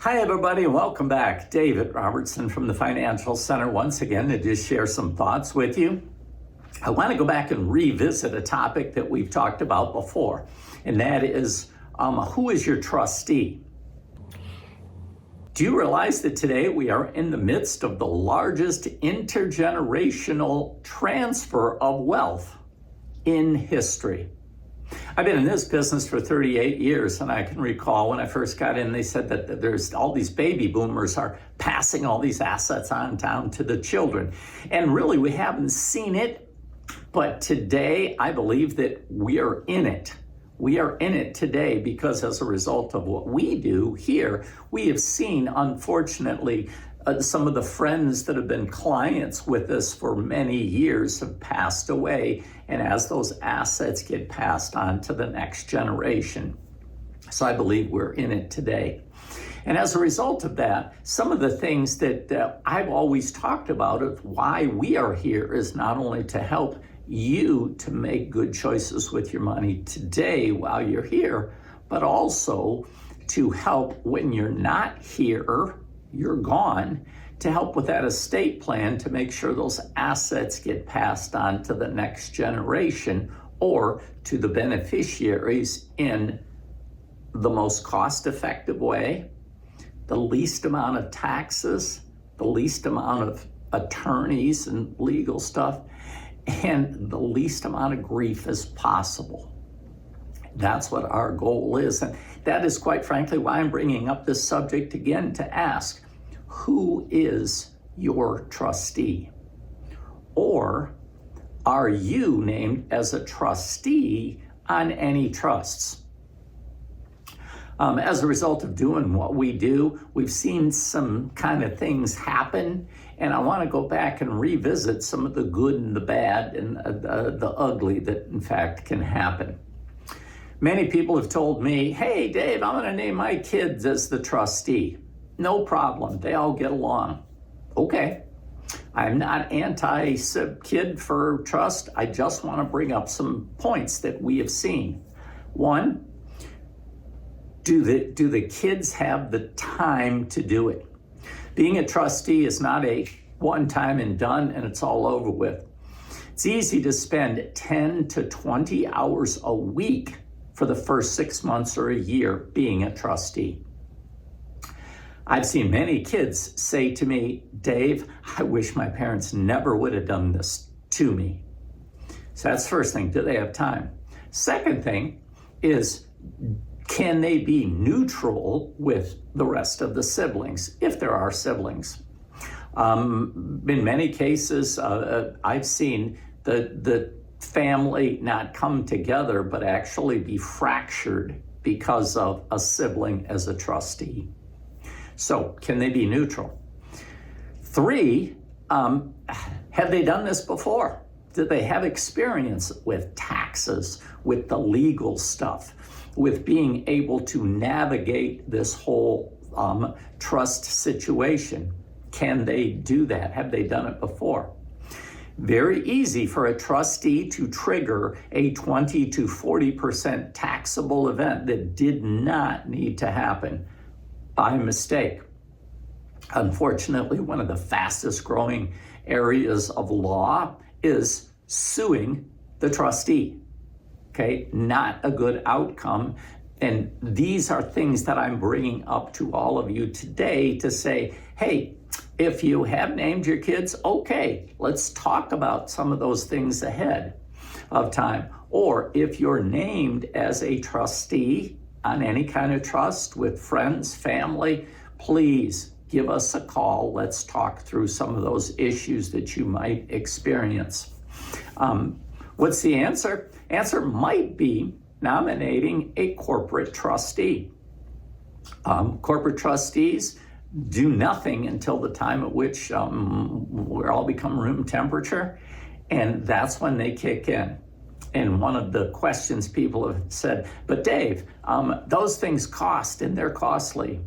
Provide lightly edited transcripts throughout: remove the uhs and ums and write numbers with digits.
Hi, everybody, and welcome back. David Robertson from the Financial Center once again to just share some thoughts with you. I want to go back and revisit a topic that we've talked about before, and that is who is your trustee? Do you realize that today we are in the midst of the largest intergenerational transfer of wealth in history? I've been in this business for 38 years, and I can recall when I first got in, they said that there's all these baby boomers are passing all these assets on down to the children. And really, we haven't seen it, but today I believe that we are in it. We are in it today because as a result of what we do here, we have seen, unfortunately, some of the friends that have been clients with us for many years have passed away, and as those assets get passed on to the next generation. So I believe we're in it today. And as a result of that, some of the things that I've always talked about of why we are here is not only to help you to make good choices with your money today while you're here, but also to help when you're not here, you're gone, to help with that estate plan to make sure those assets get passed on to the next generation or to the beneficiaries in the most cost-effective way, the least amount of taxes, the least amount of attorneys and legal stuff, and the least amount of grief as possible. That's what our goal is. And that is quite frankly why I'm bringing up this subject again to ask, who is your trustee? Or are you named as a trustee on any trusts? As a result of doing what we do, we've seen some kind of things happen, and I want to go back and revisit some of the good and the bad and the ugly that in fact can happen. Many people have told me, hey, Dave, I'm going to name my kids as the trustee. No problem. They all get along. Okay. I'm not anti-kid for trust. I just want to bring up some points that we have seen. One, do the kids have the time to do it? Being a trustee is not a one time and done and it's all over with. It's easy to spend 10 to 20 hours a week for the first 6 months or a year being a trustee. I've seen many kids say to me, Dave, I wish my parents never would have done this to me. So that's the first thing, do they have time? Second thing is, can they be neutral with the rest of the siblings, if there are siblings? In many cases, I've seen the family not come together, but actually be fractured because of a sibling as a trustee. So can they be neutral? 3, have they done this before? Do they have experience with taxes, with the legal stuff, with being able to navigate this whole trust situation? Can they do that? Have they done it before? Very easy for a trustee to trigger a 20 to 40% taxable event that did not need to happen by mistake. Unfortunately, one of the fastest growing areas of law is suing the trustee. Okay, not a good outcome. And these are things that I'm bringing up to all of you today to say, hey, if you have named your kids, okay, let's talk about some of those things ahead of time. Or if you're named as a trustee on any kind of trust with friends, family, please give us a call. Let's talk through some of those issues that you might experience. What's the answer? Answer might be nominating a corporate trustee. Corporate trustees do nothing until the time at which we all become room temperature, and that's when they kick in. And one of the questions people have said, but Dave, those things cost and they're costly.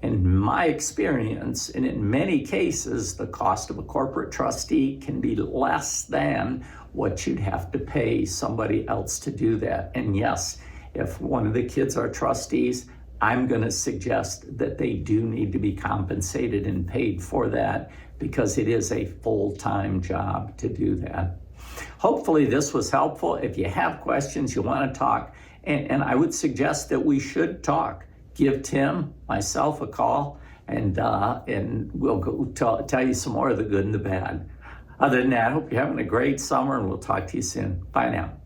In my experience, and in many cases, the cost of a corporate trustee can be less than what you'd have to pay somebody else to do that. And yes, if one of the kids are trustees, I'm going to suggest that they do need to be compensated and paid for that, because it is a full-time job to do that. Hopefully this was helpful. If you have questions, you want to talk, and I would suggest that we should talk. Give Tim, myself a call, and we'll go tell you some more of the good and the bad. Other than that, I hope you're having a great summer, and we'll talk to you soon. Bye now.